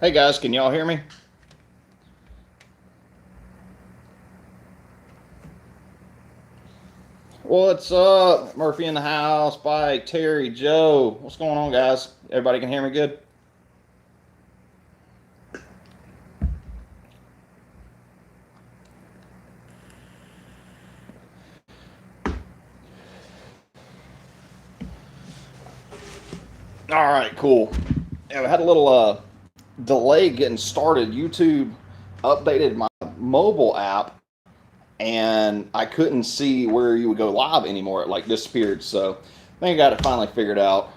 Hey guys, can y'all hear me? What's up? Murphy in the house, Bike, Terry, Joe. What's going on, guys? Everybody can hear me good? All right, cool. Yeah, we had a little delay getting started. YouTube updated my mobile app, and I couldn't see where you would go live anymore. It like disappeared. So I think I got it finally figured out.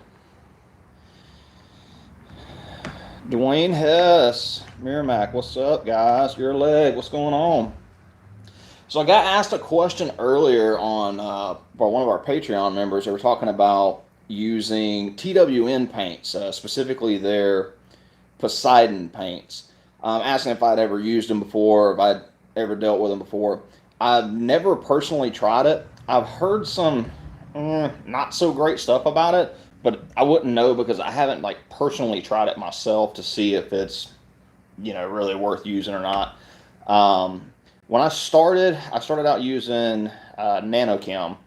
Dwayne Hess, Miramac, what's up, guys? Your leg, what's going on? So I got asked a question earlier on by one of our Patreon members. They were talking about using TWN paints, specifically their Poseidon paints. Asking if I'd ever used them before, if I'd ever dealt with them before. I've never personally tried it. I've heard some not so great stuff about it, but I wouldn't know because I haven't like personally tried it myself to see if it's really worth using or not. When I started out using Nanochem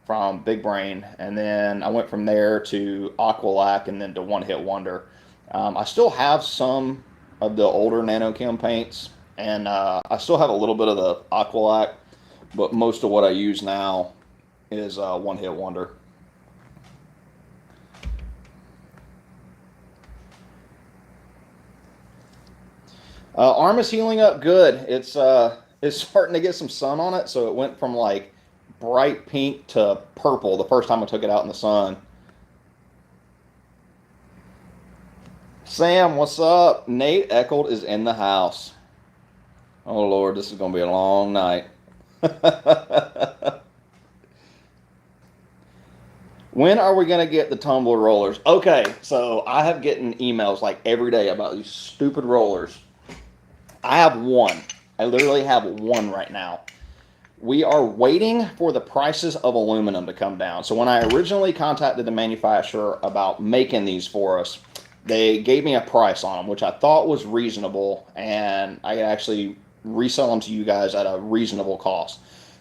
from Big Brain, and then I went from there to Aqualac, and then to One Hit Wonder. I still have some of the older Nanochem paints, and I still have a little bit of the Aqualac, but most of what I use now is One Hit Wonder. Arm is healing up good. It's starting to get some sun on it, so it went from like bright pink to purple the first time I took it out in the sun. Sam, what's up? Nate Echold is in the house. Oh Lord, this is going to be a long night. When are we going to get the tumbler rollers? Okay, so I have getting emails like every day about these stupid rollers. I have one. I literally have one right now. We are waiting for the prices of aluminum to come down. So when I originally contacted the manufacturer about making these for us, they gave me a price on them, which I thought was reasonable, and I could actually resell them to you guys at a reasonable cost.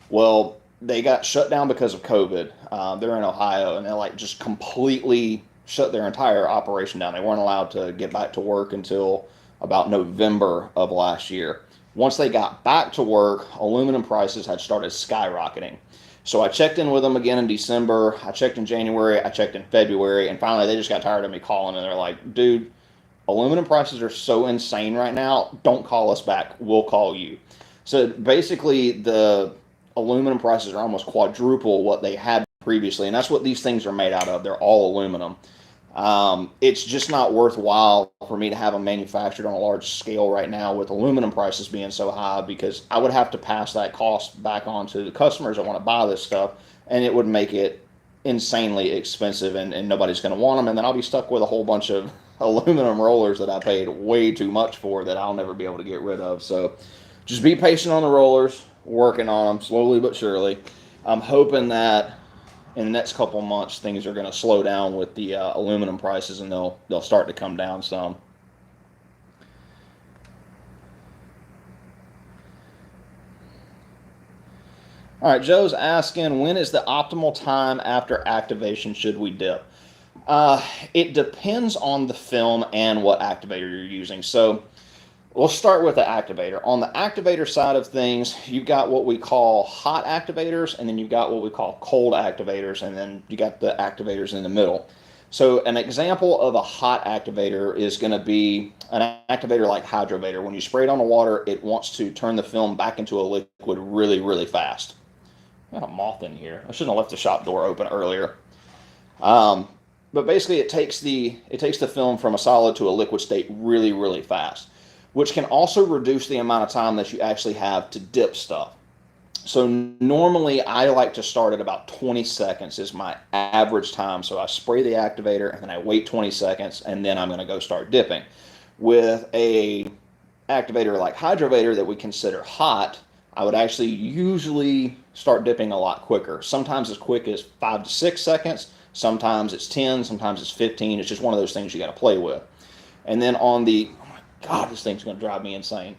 Well, they got shut down because of COVID. They're in Ohio, and they like just completely shut their entire operation down. They weren't allowed to get back to work until about November of last year. Once they got back to work, aluminum prices had started skyrocketing. So I checked in with them again in December. I checked in January. I checked in February. And finally, they just got tired of me calling. And they're like, dude, aluminum prices are so insane right now. Don't call us back. We'll call you. So basically, the aluminum prices are almost quadruple what they had previously. And that's what these things are made out of. They're all aluminum. It's just not worthwhile for me to have them manufactured on a large scale right now with aluminum prices being so high, because I would have to pass that cost back on to the customers that want to buy this stuff, and it would make it insanely expensive, and nobody's going to want them, and then I'll be stuck with a whole bunch of aluminum rollers that I paid way too much for that I'll never be able to get rid of. So just be patient on the rollers, working on them slowly but surely. I'm hoping that in the next couple of months things are going to slow down with the aluminum prices, and they'll start to come down some. All right, Joe's asking, when is the optimal time after activation should we dip? It depends on the film and what activator you're using. So we'll start with the activator. On the activator side of things, you've got what we call hot activators, and then you've got what we call cold activators, and then you got the activators in the middle. So an example of a hot activator is going to be an activator like Hydrovator. When you spray it on the water, it wants to turn the film back into a liquid really, really fast. Got a moth in here. I shouldn't have left the shop door open earlier. But basically, it takes the film from a solid to a liquid state really, really fast, which can also reduce the amount of time that you actually have to dip stuff. So normally I like to start at about 20 seconds is my average time. So I spray the activator and then I wait 20 seconds and then I'm going to go start dipping. With a activator like Hydrovator that we consider hot, I would actually usually start dipping a lot quicker. Sometimes as quick as 5 to 6 seconds. Sometimes it's 10, sometimes it's 15. It's just one of those things you got to play with. And then on the God, this thing's going to drive me insane.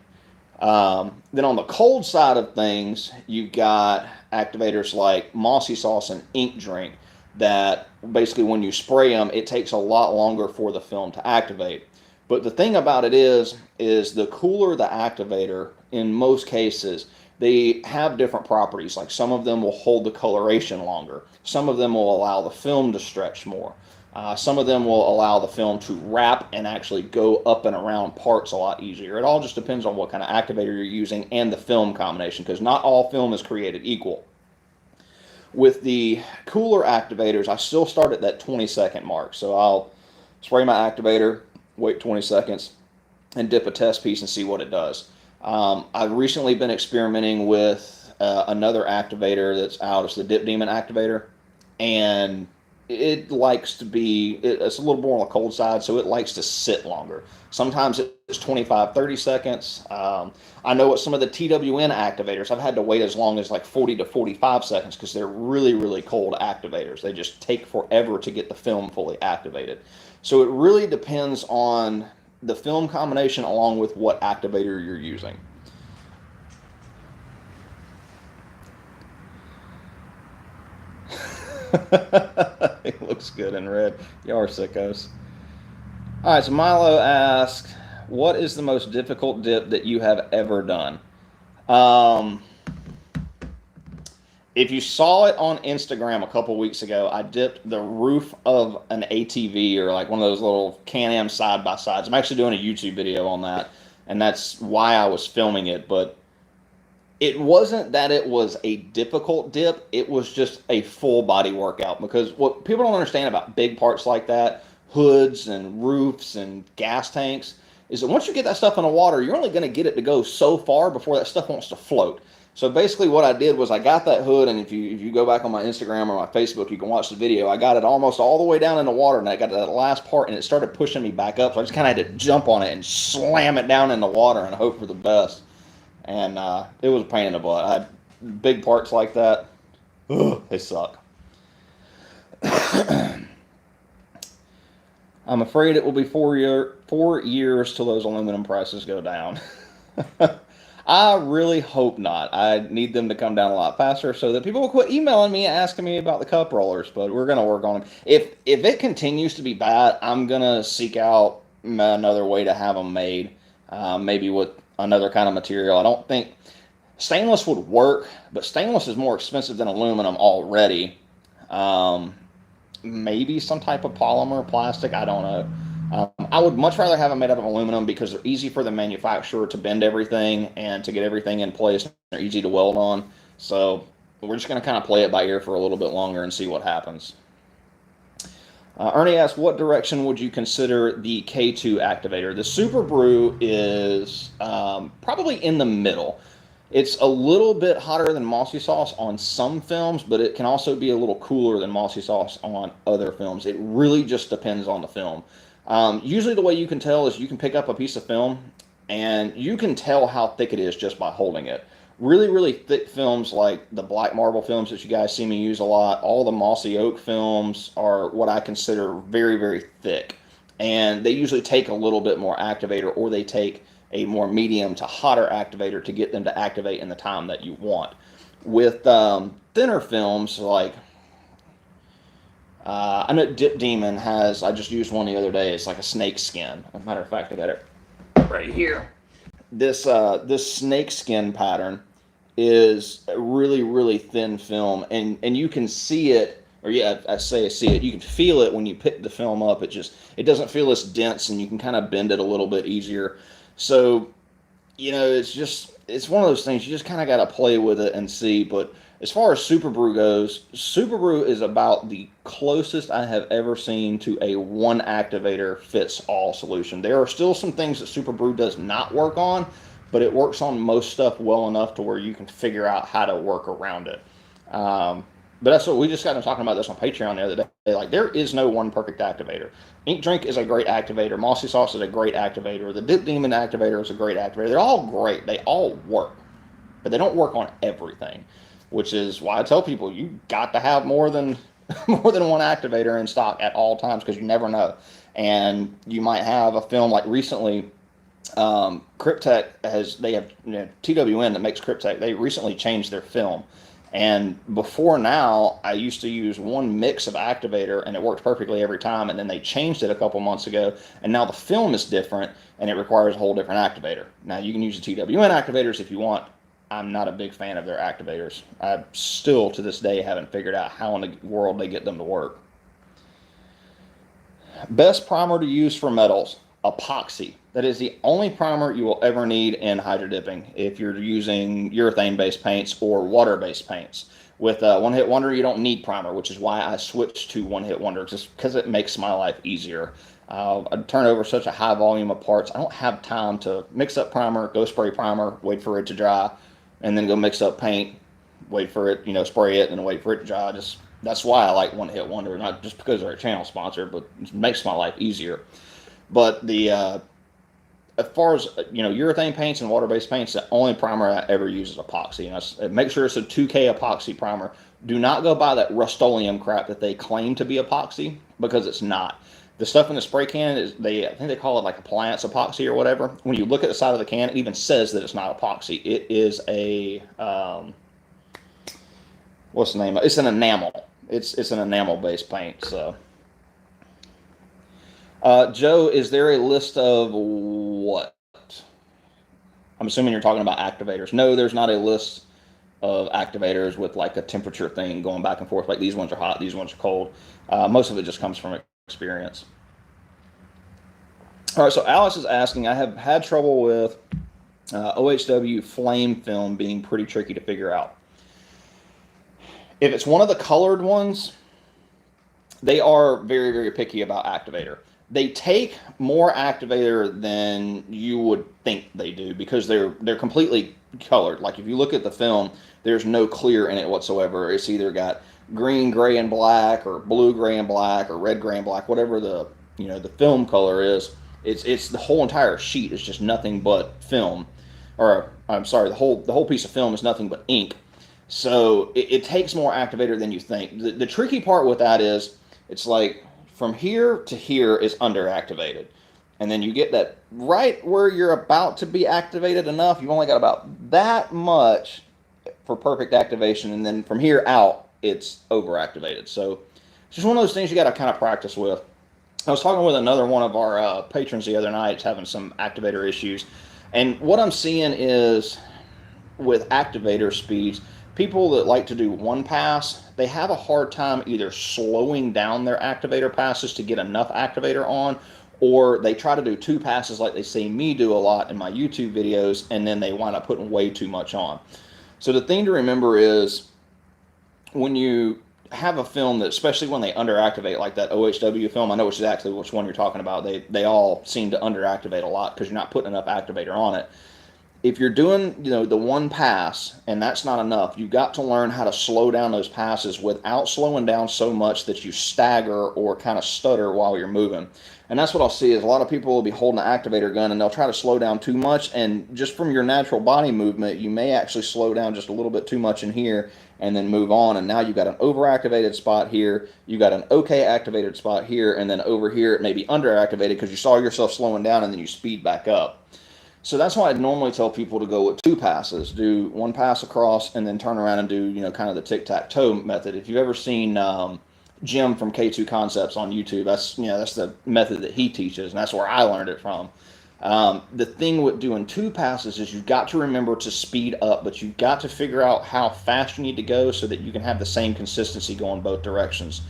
Then on the cold side of things, you've got activators like Mossy Sauce and Ink Drink that basically when you spray them, it takes a lot longer for the film to activate. But the thing about it is the cooler the activator, in most cases, they have different properties. Like some of them will hold the coloration longer. Some of them will allow the film to stretch more. Some of them will allow the film to wrap and actually go up and around parts a lot easier. It all just depends on what kind of activator you're using and the film combination, because not all film is created equal. With the cooler activators, I still start at that 20-second mark. So I'll spray my activator, wait 20 seconds, and dip a test piece and see what it does. I've recently been experimenting with another activator that's out. It's the Dip Demon activator, and it likes to be, it's a little more on the cold side, so it likes to sit longer. Sometimes it's 25, 30 seconds. I know with some of the TWN activators, I've had to wait as long as like 40 to 45 seconds because they're really, really cold activators. They just take forever to get the film fully activated. So it really depends on the film combination along with what activator you're using. It looks good in red. You are sickos. All right, so Milo asks, what is the most difficult dip that you have ever done? If you saw it on Instagram a couple weeks ago, I dipped the roof of an ATV, or like one of those little Can-Am side-by-sides. I'm actually doing a YouTube video on that, and that's why I was filming it. But it wasn't that it was a difficult dip. It was just a full body workout, because what people don't understand about big parts like that, hoods and roofs and gas tanks, is that once you get that stuff in the water, you're only going to get it to go so far before that stuff wants to float. So basically what I did was I got that hood, and if you go back on my Instagram or my Facebook, you can watch the video. I got it almost all the way down in the water, and I got to that last part, and it started pushing me back up. So I just kind of had to jump on it and slam it down in the water and hope for the best. And it was a pain in the butt. I had big parts like that. Ugh, they suck. I'm afraid it will be 4 years till those aluminum prices go down. I really hope not. I need them to come down a lot faster so that people will quit emailing me and asking me about the cup rollers, but we're going to work on them. If it continues to be bad, I'm going to seek out another way to have them made, maybe with another kind of material. I don't think stainless would work, but stainless is more expensive than aluminum already. Maybe some type of polymer or plastic, I don't know. I would much rather have them made out of aluminum because they're easy for the manufacturer to bend everything and to get everything in place. They're easy to weld on. So we're just going to kind of play it by ear for a little bit longer and see what happens. Ernie asks, what direction would you consider the K2 activator? The Super Brew is probably in the middle. It's a little bit hotter than Mossy Sauce on some films, but it can also be a little cooler than Mossy Sauce on other films. It really just depends on the film. Usually the way you can tell is you can pick up a piece of film and you can tell how thick it is just by holding it. Really, really thick films like the black marble films that you guys see me use a lot, all the mossy oak films are what I consider very, very thick. And they usually take a little bit more activator, or they take a more medium to hotter activator to get them to activate in the time that you want. With thinner films like I know Dip Demon has, I just used one the other day, it's like a snake skin. As a matter of fact, I got it right here. This snake skin pattern is a really, really thin film, and you can see it, or yeah, I say see it, you can feel it when you pick the film up. It doesn't feel as dense, and you can kind of bend it a little bit easier. So, you know, it's one of those things, you just kind of got to play with it and see. But as far as Super Brew goes, Super Brew is about the closest I have ever seen to a one activator fits all solution. There are still some things that Super Brew does not work on, but it works on most stuff well enough to where you can figure out how to work around it. But that's what we just got to talking about this on Patreon the other day. Like, there is no one perfect activator. Ink Drink is a great activator. Mossy Sauce is a great activator. The Dip Demon activator is a great activator. They're all great. They all work, but they don't work on everything, which is why I tell people you got to have more than one activator in stock at all times, because you never know. And you might have a film like recently, Kryptek they have TWN that makes Kryptek. They recently changed their film. And before now, I used to use one mix of activator and it worked perfectly every time. And then they changed it a couple months ago. And now the film is different and it requires a whole different activator. Now you can use the TWN activators if you want. I'm not a big fan of their activators. I still to this day haven't figured out how in the world they get them to work. Best primer to use for metals, epoxy. That is the only primer you will ever need in hydro dipping if you're using urethane-based paints or water-based paints. With One Hit Wonder, you don't need primer, which is why I switched to One Hit Wonder, just because it makes my life easier. I turn over such a high volume of parts, I don't have time to mix up primer, go spray primer, wait for it to dry, and then go mix up paint, wait for it, spray it, and then wait for it to dry. That's why I like One Hit Wonder, not just because they're a channel sponsor, but it makes my life easier. But as far as urethane paints and water-based paints, the only primer I ever use is epoxy. Make sure it's a 2K epoxy primer. Do not go buy that Rust-Oleum crap that they claim to be epoxy, because it's not. The stuff in the spray can I think they call it like appliance epoxy or whatever. When you look at the side of the can, it even says that it's not epoxy. It is a what's the name? It's an enamel. It's an enamel-based paint. So, Joe, is there a list of what? I'm assuming you're talking about activators. No, there's not a list of activators with like a temperature thing going back and forth. Like these ones are hot, these ones are cold. Most of it just comes from experience. All right, so Alice is asking, I have had trouble with Ohw Flame Film being pretty tricky to figure out. If it's one of the colored ones, they are very, very picky about activator. They take more activator than you would think they do because they're completely colored. Like if you look at the film, there's no clear in it whatsoever. It's either got green, gray, and black, or blue, gray, and black, or red, gray, and black, whatever the the film color is. It's the whole entire sheet is just nothing but film, or I'm sorry, the whole piece of film is nothing but ink. So it takes more activator than you think. The tricky part with that is it's like from here to here is underactivated. And then you get that right where you're about to be activated enough. You've only got about that much for perfect activation. And then from here out, it's overactivated. So it's just one of those things you got to kind of practice with. I was talking with another one of our patrons the other night having some activator issues. And what I'm seeing is with activator speeds, people that like to do one pass, they have a hard time either slowing down their activator passes to get enough activator on, or they try to do two passes like they see me do a lot in my YouTube videos, and then they wind up putting way too much on. So the thing to remember is when you have a film that, especially when they underactivate like that OHW film, I know exactly which one you're talking about. They all seem to underactivate a lot because you're not putting enough activator on it. If you're doing, the one pass and that's not enough, you've got to learn how to slow down those passes without slowing down so much that you stagger or kind of stutter while you're moving. And that's what I'll see is a lot of people will be holding an activator gun and they'll try to slow down too much. And just from your natural body movement, you may actually slow down just a little bit too much in here and then move on. And now you've got an overactivated spot here. You got an okay activated spot here. And then over here, it may be underactivated because you saw yourself slowing down and then you speed back up. So that's why I'd normally tell people to go with two passes. Do one pass across and then turn around and do, kind of the tic-tac-toe method. If you've ever seen Jim from K2 Concepts on YouTube, that's the method that he teaches, and that's where I learned it from. The thing with doing two passes is you've got to remember to speed up, but you've got to figure out how fast you need to go so that you can have the same consistency going both directions.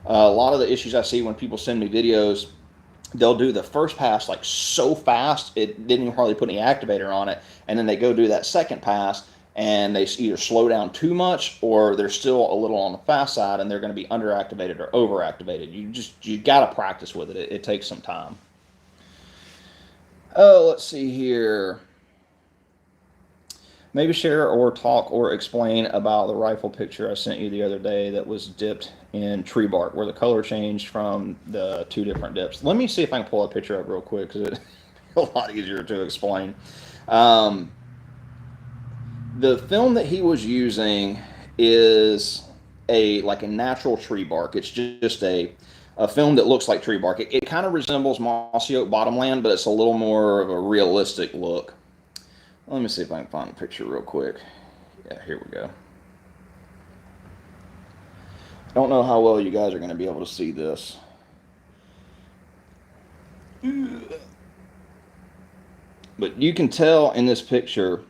A lot of the issues I see when people send me videos, they'll do the first pass like so fast it didn't even hardly put any activator on it, and then they go do that second pass and they either slow down too much or they're still a little on the fast side and they're going to be underactivated or overactivated. You got to practice with it. It takes some time. Oh, let's see here. Maybe share or talk or explain about the rifle picture I sent you the other day that was dipped in tree bark, where the color changed from the two different dips. Let me see if I can pull a picture up real quick because it's a lot easier to explain. The film that he was using is like a natural tree bark. It's just a a film that looks like tree bark. It kind of resembles mossy oak bottomland, but it's a little more of a realistic look. Let me see if I can find a picture real quick. Yeah, here we go. I don't know how well you guys are going to be able to see this. But you can tell in this picture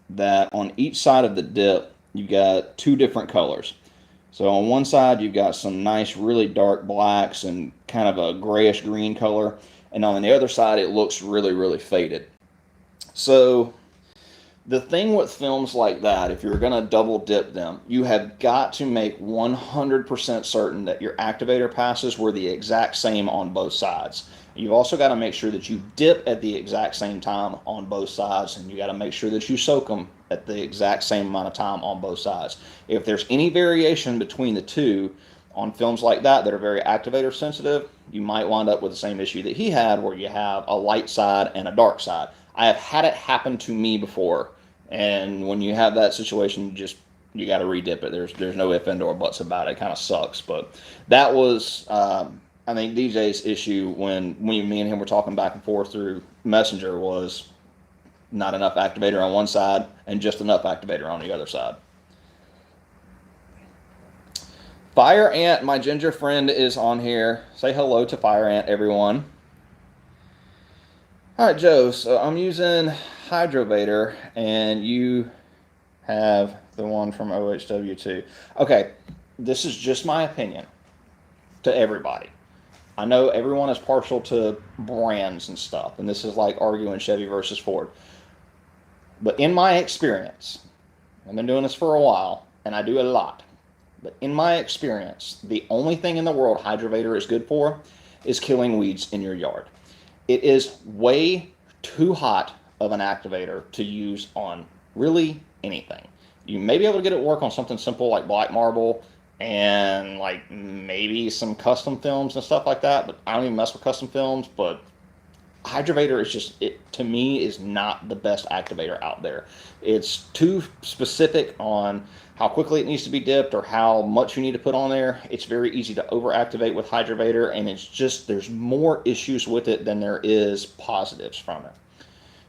that on each side of the dip, you've got two different colors. So on one side, you've got some nice, really dark blacks and kind of a grayish green color. And on the other side, it looks really, really faded. So the thing with films like that, if you're going to double dip them, you have got to make 100% certain that your activator passes were the exact same on both sides. You've also got to make sure that you dip at the exact same time on both sides, and you got to make sure that you soak them at the exact same amount of time on both sides. If there's any variation between the two on films like that that are very activator sensitive, you might wind up with the same issue that he had, where you have a light side and a dark side. I have had it happen to me before, and when you have that situation, you got to redip it. There's no if, and, or buts about it. It kind of sucks, but that was I think DJ's issue when me and him were talking back and forth through Messenger was not enough activator on one side and just enough activator on the other side. Fire Ant, my ginger friend, is on here. Say hello to Fire Ant, everyone. All right, Joe, so I'm using Hydrographics, and you have the one from OHW2. Okay, this is just my opinion to everybody. I know everyone is partial to brands and stuff, and this is like arguing Chevy versus Ford. But in my experience, I've been doing this for a while, and I do a lot, but in my experience, the only thing in the world Hydrographics is good for is killing weeds in your yard. It is way too hot of an activator to use on really anything. You may be able to get it to work on something simple like black marble and like maybe some custom films and stuff like that, but I don't even mess with custom films. But Hydrographics is just, it to me is not the best activator out there. It's too specific on how quickly it needs to be dipped or how much you need to put on there. It's very easy to over activate with Hydrographics, and it's just, there's more issues with it than there is positives from it.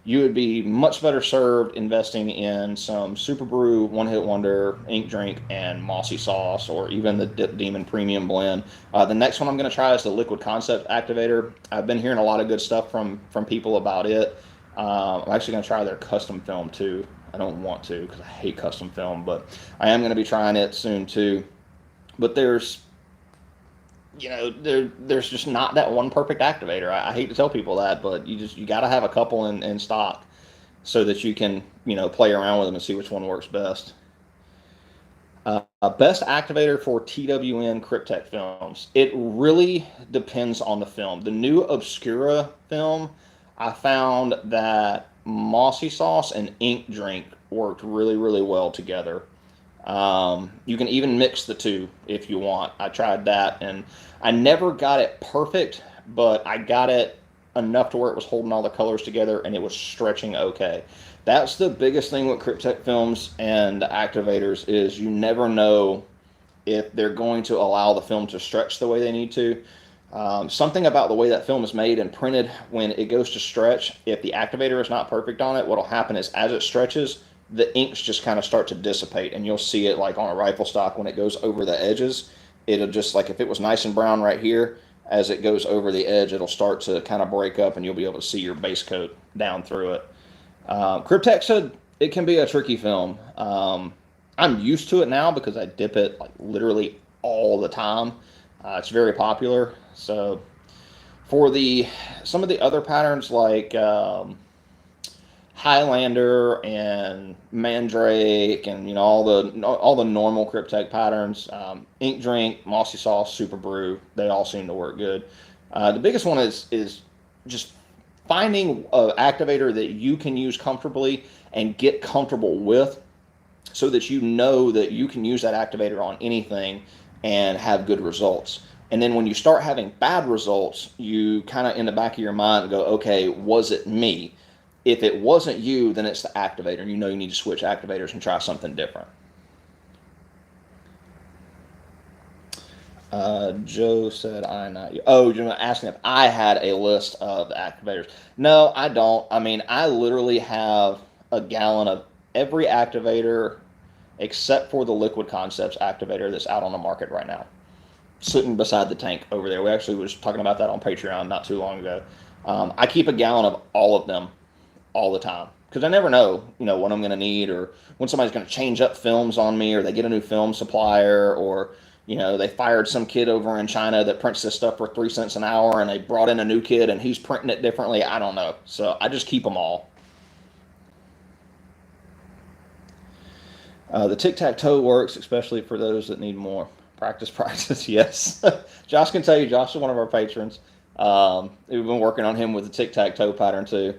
You would be much better served investing in some Super Brew, One Hit Wonder, Ink Drink, and Mossy Sauce, or even the Dip Demon Premium Blend. The next one I'm going to try is the Liquid Concept Activator. I've been hearing a lot of good stuff from people about it. I'm actually going to try their custom film too. I don't want to because I hate custom film, but I am going to be trying it soon too. But there's just not that one perfect activator. I hate to tell people that, but you got to have a couple in stock so that you can play around with them and see which one works best. Best activator for TWN Kryptek films. It really depends on the film. The new Obscura film, I found that Mossy Sauce and Ink Drink worked really, really well together. You can even mix the two if you want. I tried that, and I never got it perfect, but I got it enough to where it was holding all the colors together and it was stretching okay. That's the biggest thing with Kryptek films and activators, is you never know if they're going to allow the film to stretch the way they need to. Something about the way that film is made and printed, when it goes to stretch, if the activator is not perfect on it, what'll happen is as it stretches, the inks just kind of start to dissipate, and you'll see it like on a rifle stock when it goes over the edges. It'll just, like if it was nice and brown right here, as it goes over the edge, it'll start to kind of break up and you'll be able to see your base coat down through it. Kryptek said it can be a tricky film. I'm used to it now because I dip it like literally all the time. It's very popular. So for some of the other patterns like Highlander and Mandrake and all the normal Kryptek patterns, Ink Drink, Mossy Sauce, Super Brew, they all seem to work good. The biggest one is just finding an activator that you can use comfortably and get comfortable with, so that you know that you can use that activator on anything and have good results. And then when you start having bad results, you kind of in the back of your mind go, okay, was it me? If it wasn't you, then it's the activator, and you need to switch activators and try something different. Joe said I not. Oh, you're asking if I had a list of activators. No, I don't. I mean, I literally have a gallon of every activator except for the Liquid Concepts activator that's out on the market right now, sitting beside the tank over there. We actually was talking about that on Patreon not too long ago. I keep a gallon of all of them all the time because I never know, what I'm going to need, or when somebody's going to change up films on me, or they get a new film supplier, or they fired some kid over in China that prints this stuff for 3 cents an hour, and they brought in a new kid and he's printing it differently. I don't know, so I just keep them all. The tic-tac-toe works, especially for those that need more practice. Yes. Josh can tell you. Josh is one of our patrons. We've been working on him with the tic-tac-toe pattern too.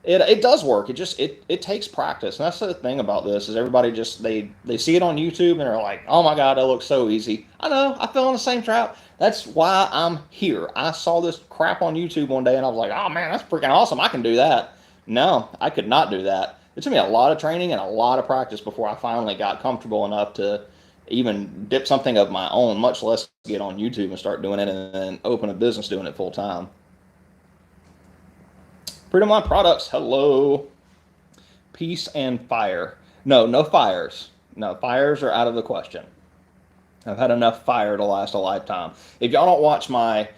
It does work. It takes practice, and that's the thing about this is everybody just they see it on YouTube and they're like, oh my god, that looks so easy. I know, I fell in the same trap. That's why I'm here. I saw this crap on YouTube one day and I was like, oh man, that's freaking awesome. I can do that. No, I could not do that. It took me a lot of training and a lot of practice before I finally got comfortable enough to even dip something of my own, much less get on YouTube and start doing it and then open a business doing it full time. Freedom Line Products, hello. Peace and fire. No fires. No, fires are out of the question. I've had enough fire to last a lifetime. If y'all don't watch my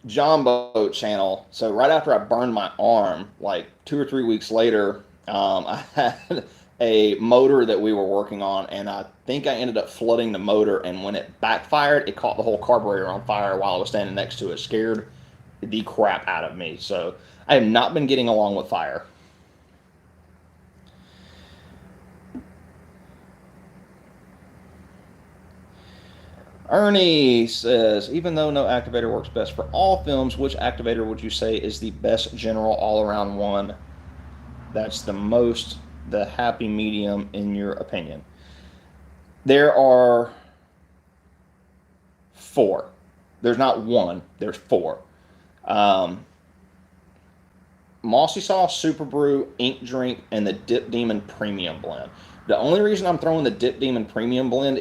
Jumbo channel, so right after I burned my arm, like 2 or 3 weeks later, I had a motor that we were working on, and I think I ended up flooding the motor, and when it backfired, it caught the whole carburetor on fire while I was standing next to it. Scared the crap out of me. So I have not been getting along with fire. Ernie says, even though no activator works best for all films, which activator would you say is the best general all-around one that's the happy medium in your opinion? There are 4. There's not one, there's 4. Mossy Sauce, Super Brew, Ink Drink, and the Dip Demon Premium Blend. The only reason I'm throwing the Dip Demon Premium Blend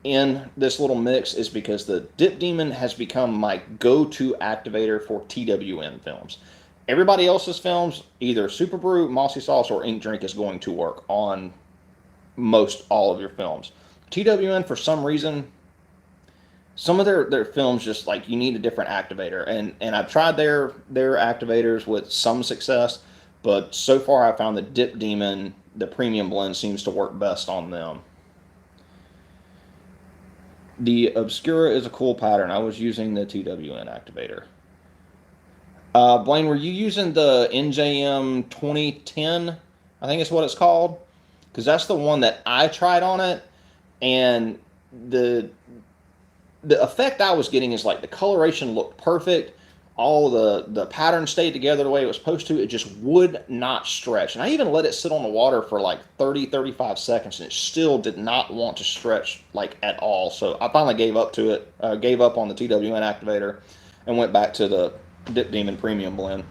in this little mix is because the Dip Demon has become my go-to activator for TWN films. Everybody else's films, either Super Brew, Mossy Sauce, or Ink Drink is going to work on most all of your films. TWN, for some reason, some of their films just like you need a different activator, and I've tried their activators with some success, but so far I found the Dip Demon, the premium blend, seems to work best on them. The Obscura is a cool pattern. I was using the TWN activator. Blaine, were you using the NJM 2010? I think it's what it's called, because that's the one that I tried on it, and the effect I was getting is like the coloration looked perfect. All the pattern stayed together the way it was supposed to. It just would not stretch. And I even let it sit on the water for like 30, 35 seconds, and it still did not want to stretch like at all. So I finally gave up to it, gave up on the TWN activator and went back to the Dip Demon Premium Blend.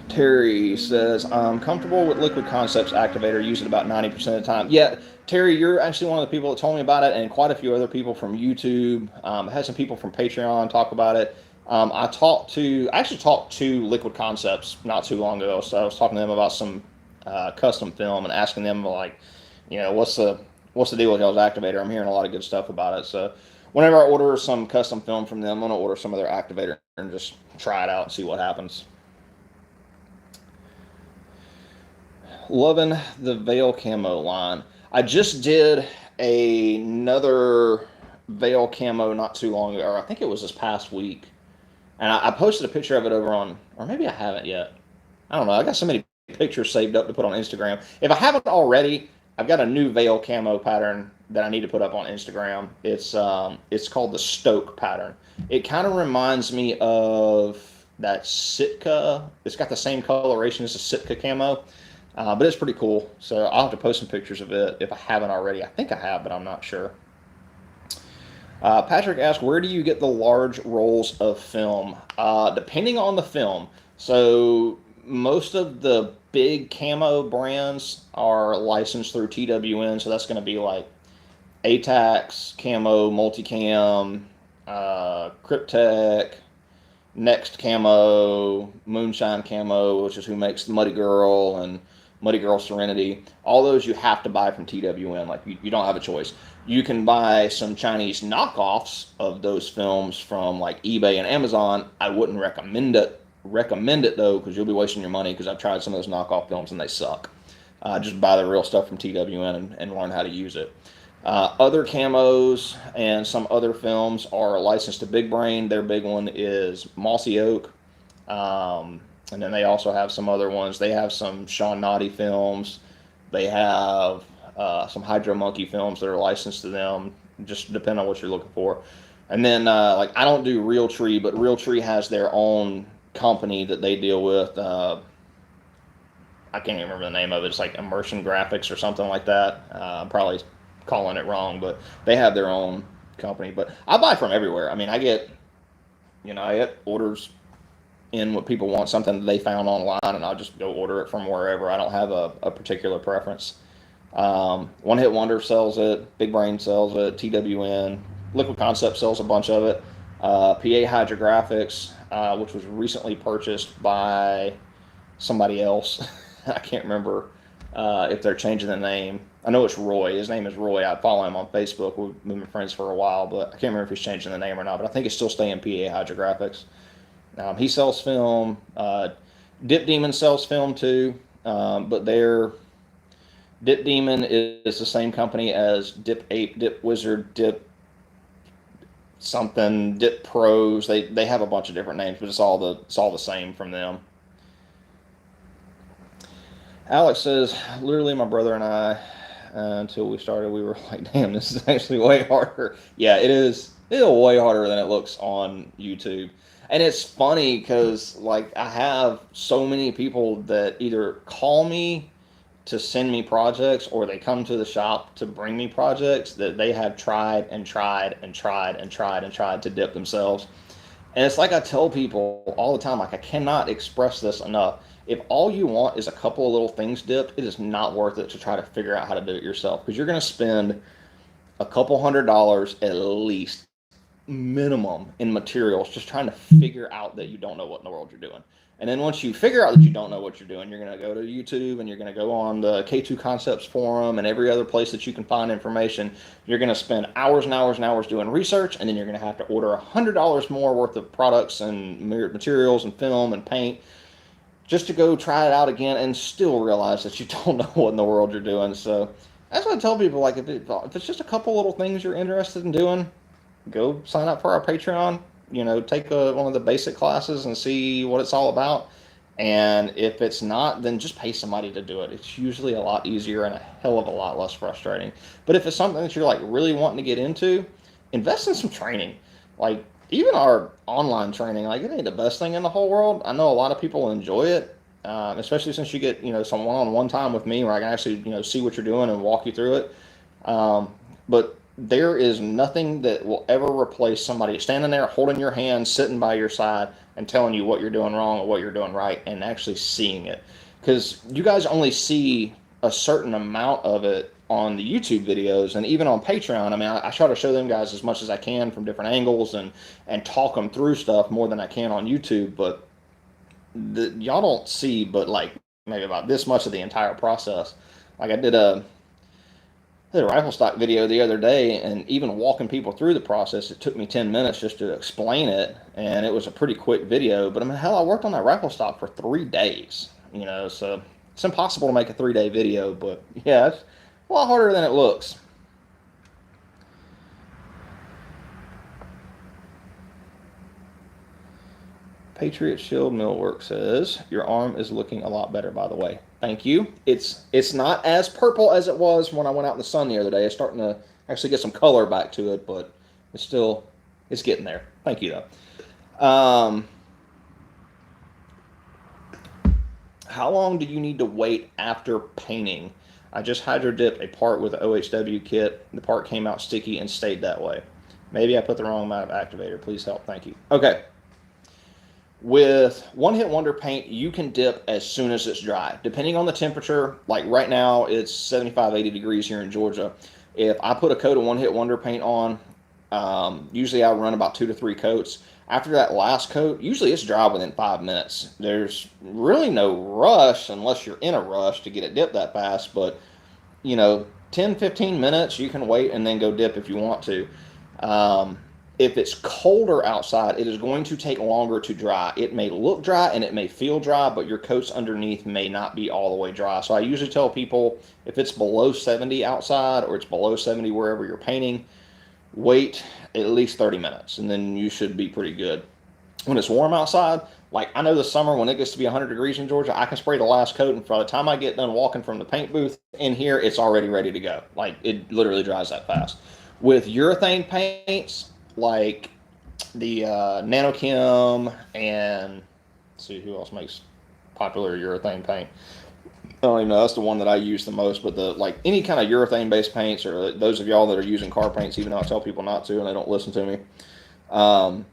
Terry says, I'm comfortable with Liquid Concepts activator, use it about 90% of the time. Yeah, Terry, you're actually one of the people that told me about it, and quite a few other people from YouTube. I had some people from Patreon talk about it. I actually talked to Liquid Concepts not too long ago, so I was talking to them about some custom film and asking them, like, what's the deal with y'all's activator? I'm hearing a lot of good stuff about it. So whenever I order some custom film from them, I'm going to order some of their activator and just try it out and see what happens. Loving the Veil Camo line. I just did another Veil Camo not too long ago, or I think it was this past week. And I posted a picture of it over on, or maybe I haven't yet. I don't know. I got so many pictures saved up to put on Instagram. If I haven't already, I've got a new Veil Camo pattern that I need to put up on Instagram. It's called the Stoke pattern. It kind of reminds me of that Sitka. It's got the same coloration as the Sitka camo. But it's pretty cool, so I'll have to post some pictures of it if I haven't already. I think I have, but I'm not sure. Patrick asked, where do you get the large rolls of film? Depending on the film. So most of the big camo brands are licensed through TWN, so that's going to be like ATAX, Camo, Multicam, Kryptek, Next Camo, Moonshine Camo, which is who makes the Muddy Girl and Muddy Girl Serenity. All those you have to buy from TWN. Like, you don't have a choice. You can buy some Chinese knockoffs of those films from like eBay and Amazon. I wouldn't recommend it though, because you'll be wasting your money, because I've tried some of those knockoff films and they suck. Just buy the real stuff from TWN and learn how to use it. Other camos and some other films are licensed to Big Brain. Their big one is Mossy Oak. And then they also have some other ones. They have some Sean Naughty films. They have some Hydro Monkey films that are licensed to them, just depending on what you're looking for. And then, like, I don't do Realtree, but Realtree has their own company that they deal with. I can't even remember the name of it. It's like Immersion Graphics or something like that. I'm probably calling it wrong, but they have their own company. But I buy from everywhere. I mean, I get orders in what people want, something that they found online, and I'll just go order it from wherever. I don't have a particular preference. One Hit Wonder sells it. Big Brain sells it. TWN. Liquid Concept sells a bunch of it. PA Hydrographics, which was recently purchased by somebody else. I can't remember if they're changing the name. I know it's Roy. His name is Roy. I follow him on Facebook. We've been friends for a while, but I can't remember if he's changing the name or not. But I think it's still staying PA Hydrographics. He sells film. Dip Demon sells film too, but Dip Demon is the same company as Dip Ape, Dip Wizard, Dip something, Dip Pros. They have a bunch of different names, but it's all the same from them. Alex says, literally my brother and I, until we started, we were like, damn, this is actually way harder. Yeah, it is. It's way harder than it looks on YouTube. And it's funny because, like, I have so many people that either call me to send me projects, or they come to the shop to bring me projects that they have tried to dip themselves. And it's like I tell people all the time, like, I cannot express this enough. If all you want is a couple of little things dipped, it is not worth it to try to figure out how to do it yourself, because you're going to spend a couple $100 at least, minimum, in materials just trying to figure out that you don't know what in the world you're doing. And then once you figure out that you don't know what you're doing, you're going to go to YouTube, and you're going to go on the K2 Concepts forum and every other place that you can find information. You're going to spend hours and hours and hours doing research, and then you're going to have to order $100 more worth of products and materials and film and paint just to go try it out again, and still realize that you don't know what in the world you're doing. So that's what I tell people, like, if it's just a couple little things you're interested in doing, go sign up for our Patreon. Take one of the basic classes and see what it's all about. And if it's not, then just pay somebody to do it. It's usually a lot easier and a hell of a lot less frustrating. But if it's something that you're, like, really wanting to get into, invest in some training. Like, even our online training, like, it ain't the best thing in the whole world. I know a lot of people enjoy it, especially since you get, some one-on-one time with me where I can actually, see what you're doing and walk you through it. But there is nothing that will ever replace somebody standing there holding your hand, sitting by your side, and telling you what you're doing wrong or what you're doing right, and actually seeing it. Because you guys only see a certain amount of it on the YouTube videos, and even on Patreon. I mean, I try to show them guys as much as I can from different angles and talk them through stuff more than I can on YouTube. But y'all don't see but, like, maybe about this much of the entire process. Like, I did a rifle stock video the other day, and even walking people through the process, it took me 10 minutes just to explain it, and it was a pretty quick video. But I mean, hell, I worked on that rifle stock for 3 days, so it's impossible to make a 3-day video. But yeah, it's a lot harder than it looks. Patriot Shield Millwork says, your arm is looking a lot better, by the way. Thank you. It's not as purple as it was when I went out in the sun the other day. It's starting to actually get some color back to it, but it's getting there. Thank you, though. How long do you need to wait after painting? I just hydro dipped a part with the OHW kit. The part came out sticky and stayed that way. Maybe I put the wrong amount of activator. Please help. Thank you. Okay. With One Hit Wonder paint, you can dip as soon as it's dry. Depending on the temperature, like right now it's 75, 80 degrees here in Georgia. If I put a coat of one-hit wonder paint on, usually I run about 2 to 3 coats. After that last coat, usually it's dry within 5 minutes. There's really no rush unless you're in a rush to get it dipped that fast, but 10, 15 minutes, you can wait and then go dip if you want to. If it's colder outside, it is going to take longer to dry. It may look dry and it may feel dry, but your coats underneath may not be all the way dry. So I usually tell people if it's below 70 outside or it's below 70 wherever you're painting, wait at least 30 minutes and then you should be pretty good. When it's warm outside, like I know this summer when it gets to be 100 degrees in Georgia, I can spray the last coat, and by the time I get done walking from the paint booth in here, it's already ready to go. Like it literally dries that fast. With urethane paints, like the Nanochem, and let's see who else makes popular urethane paint. I don't even know, that's the one that I use the most, but like any kind of urethane based paints, or those of y'all that are using car paints, even though I tell people not to and they don't listen to me,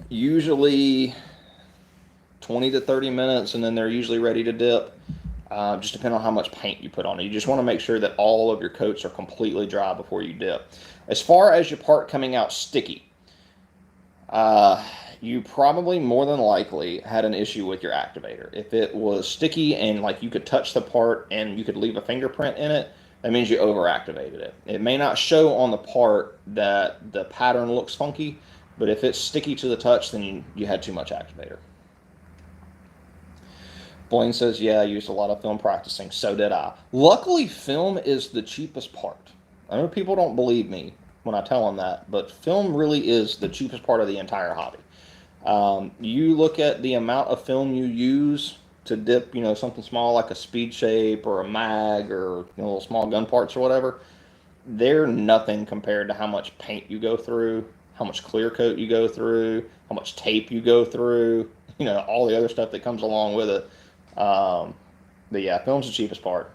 usually 20 to 30 minutes, and then they're usually ready to dip. Just depending on how much paint you put on it. You just want to make sure that all of your coats are completely dry before you dip. As far as your part coming out sticky, you probably more than likely had an issue with your activator. If it was sticky and like you could touch the part and you could leave a fingerprint in it, that means you overactivated it. It may not show on the part that the pattern looks funky, but if it's sticky to the touch, then you had too much activator. Blaine says, yeah, I used a lot of film practicing. So did I. Luckily, film is the cheapest part. I know people don't believe me when I tell them that, but film really is the cheapest part of the entire hobby. You look at the amount of film you use to dip, something small like a speed shape or a mag or little small gun parts or whatever. They're nothing compared to how much paint you go through, how much clear coat you go through, how much tape you go through, all the other stuff that comes along with it. But yeah, film's the cheapest part.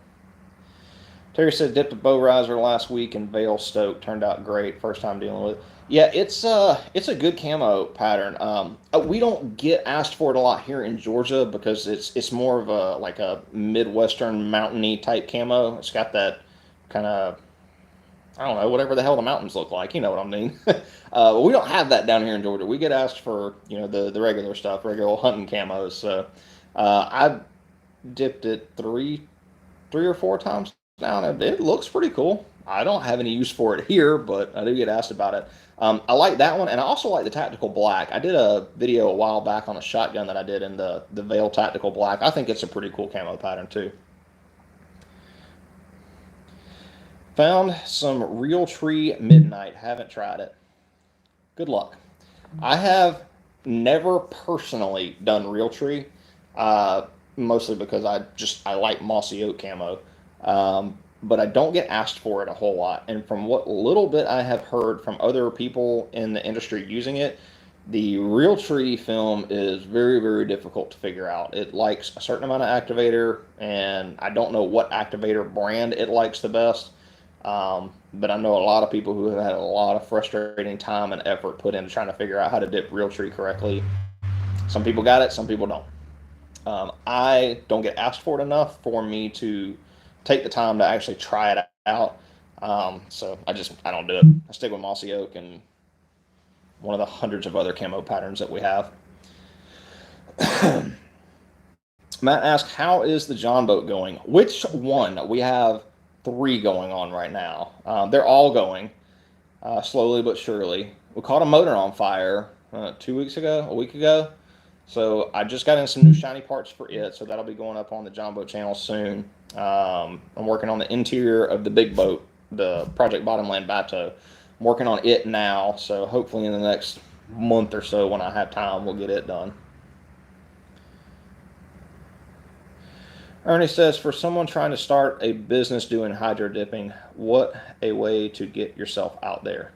Terry said dipped a bow riser last week in Vale Stoke. Turned out great. First time dealing with it. Yeah, it's a good camo pattern. We don't get asked for it a lot here in Georgia because it's more of a Midwestern mountainy type camo. It's got that kind of, I don't know, whatever the hell the mountains look like. You know what I mean? We don't have that down here in Georgia. We get asked for the regular stuff, regular hunting camos. So I've dipped it three or four times now, and it looks pretty cool. I don't have any use for it here, but I do get asked about it. I like that one, and I also like the Tactical Black. I did a video a while back on a shotgun that I did in the Vale Tactical Black. I think it's a pretty cool camo pattern too. Found some Realtree Midnight. Haven't tried it. Good luck. I have never personally done Realtree. Mostly because I like mossy oak camo, but I don't get asked for it a whole lot. And from what little bit I have heard from other people in the industry using it, the Realtree film is very, very difficult to figure out. It likes a certain amount of activator, and I don't know what activator brand it likes the best. But I know a lot of people who have had a lot of frustrating time and effort put into trying to figure out how to dip Realtree correctly. Some people got it, some people don't. I don't get asked for it enough for me to take the time to actually try it out. So I don't do it. I stick with mossy oak and one of the hundreds of other camo patterns that we have. Matt asked, how is the John boat going? Which one? We have 3 going on right now. They're all going slowly but surely. We caught a motor on fire a week ago. So I just got in some new shiny parts for it, so that'll be going up on the John Boat channel soon. I'm working on the interior of the big boat, the Project Bottomland Bateau. I'm working on it now, so hopefully in the next month or so when I have time, we'll get it done. Ernie says, for someone trying to start a business doing hydro dipping, what a way to get yourself out there.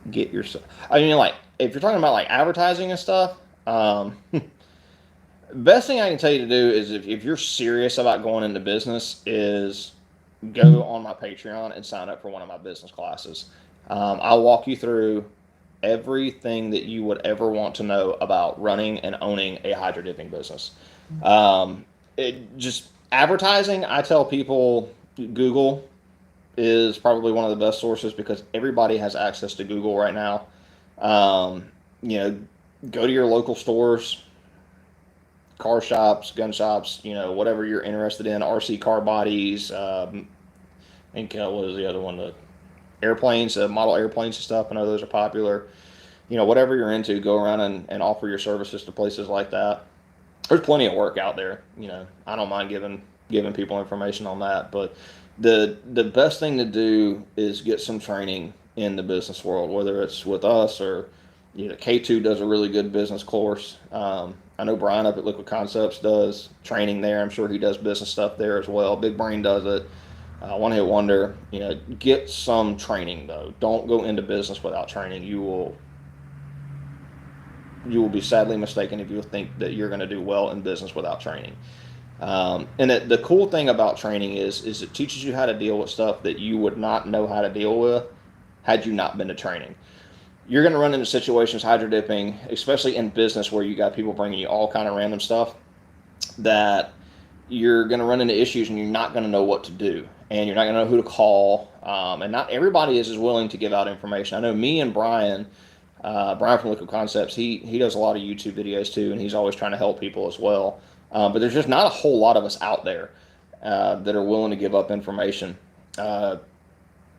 Get yourself, I mean, like, if you're talking about like advertising and stuff, best thing I can tell you to do is if you're serious about going into business is go on my Patreon and sign up for one of my business classes. I'll walk you through everything that you would ever want to know about running and owning a hydro dipping business. Advertising, I tell people Google is probably one of the best sources because everybody has access to Google right now. You know, go to your local stores, car shops, gun shops, you know, whatever you're interested in, RC car bodies. I think what was the other one? The airplanes, model airplanes and stuff. I know those are popular. You know, whatever you're into, go around and offer your services to places like that. There's plenty of work out there. You know, I don't mind giving people information on that, but the best thing to do is get some training in the business world, whether it's with us or, you know, K2 does a really good business course. I know Brian up at Liquid Concepts does training there. I'm sure he does business stuff there as well. Big Brain does it. One Hit Wonder. You know, get some training though. Don't go into business without training. You will be sadly mistaken if you think that you're going to do well in business without training. And the cool thing about training is it teaches you how to deal with stuff that you would not know how to deal with had you not been to training. You're going to run into situations hydro dipping, especially in business where you got people bringing you all kind of random stuff, that you're going to run into issues and you're not going to know what to do, and you're not going to know who to call. And not everybody is as willing to give out information. I know me and Brian from Liquid Concepts, he does a lot of YouTube videos too, and he's always trying to help people as well. But there's just not a whole lot of us out there that are willing to give up information.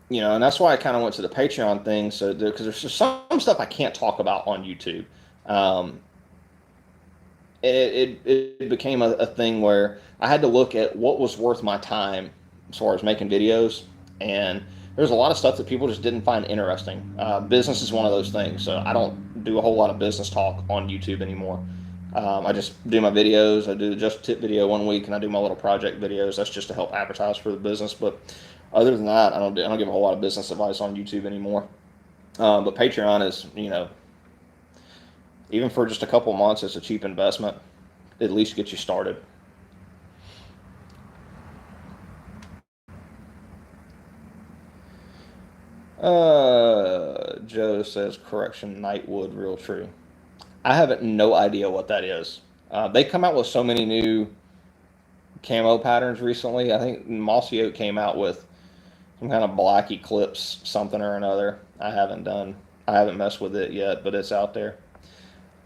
You know, and that's why I kind of went to the Patreon thing, so because there's just some stuff I can't talk about on YouTube. It became a thing where I had to look at what was worth my time as far as making videos, and there's a lot of stuff that people just didn't find interesting. Business is one of those things, so I don't do a whole lot of business talk on YouTube anymore. I just do my videos. I do just a tip video one week, and I do my little project videos. That's just to help advertise for the business. But other than that, I don't give a whole lot of business advice on YouTube anymore. But Patreon is, you know, even for just a couple months, it's a cheap investment. At least get you started. Joe says, correction, Nightwood, real true. I have no idea what that is. They come out with so many new camo patterns recently. I think Mossy Oak came out with some kind of black eclipse something or another. I haven't messed with it yet, but it's out there.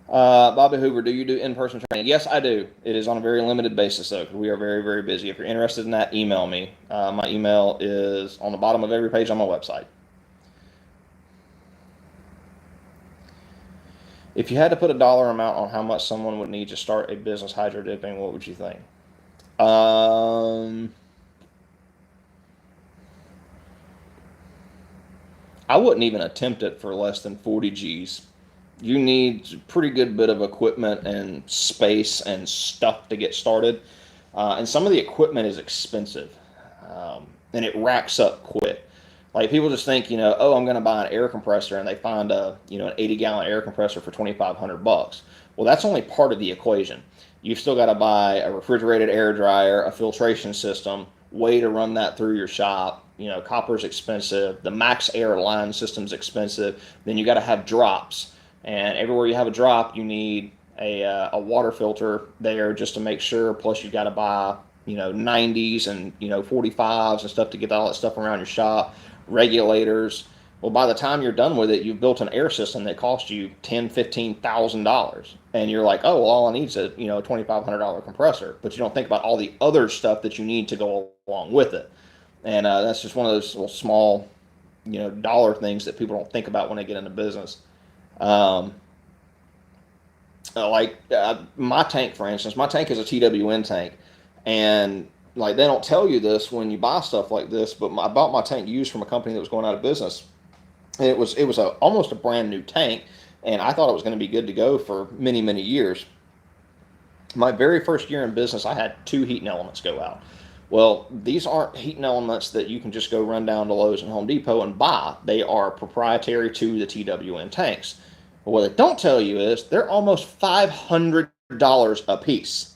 Bobby Hoover, do you do in-person training? Yes, I do. It is on a very limited basis, though, because we are very, very busy. If you're interested in that, email me. My email is on the bottom of every page on my website. If you had to put a dollar amount on how much someone would need to start a business hydro dipping, what would you think? I wouldn't even attempt it for less than 40 G's. You need a pretty good bit of equipment and space and stuff to get started. And some of the equipment is expensive. And it racks up quick. Like, people just think, you know, oh, I'm going to buy an air compressor, and they find an 80-gallon air compressor for $2,500. Well, that's only part of the equation. You've still got to buy a refrigerated air dryer, a filtration system, way to run that through your shop. You know, copper's expensive. The Max Air line system's expensive. Then you got to have drops, and everywhere you have a drop, you need a water filter there just to make sure. Plus, you've got to buy 90s and 45s and stuff to get all that stuff around your shop. Regulators. Well, by the time you're done with it, you've built an air system that costs you $10,000-$15,000, and you're like, oh, well, all I need is a $2,500 compressor. But you don't think about all the other stuff that you need to go along with it, and that's just one of those little small, dollar things that people don't think about when they get into business. My tank, for instance, my tank is a TWN tank, and like, they don't tell you this when you buy stuff like this, but I bought my tank used from a company that was going out of business. And it was almost a brand new tank, and I thought it was going to be good to go for many, many years. My very first year in business, I had 2 heating elements go out. Well, these aren't heating elements that you can just go run down to Lowe's and Home Depot and buy. They are proprietary to the TWN tanks. But what they don't tell you is they're almost $500 a piece.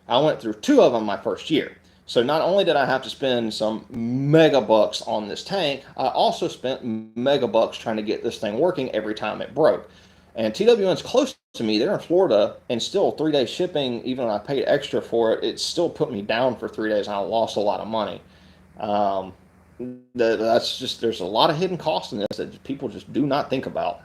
I went through 2 of them my first year. So not only did I have to spend some mega bucks on this tank, I also spent mega bucks trying to get this thing working every time it broke. And TWN's close to me. They're in Florida, and still 3-day shipping, even when I paid extra for it, it still put me down for 3 days, and I lost a lot of money. That's just, there's a lot of hidden costs in this that people just do not think about.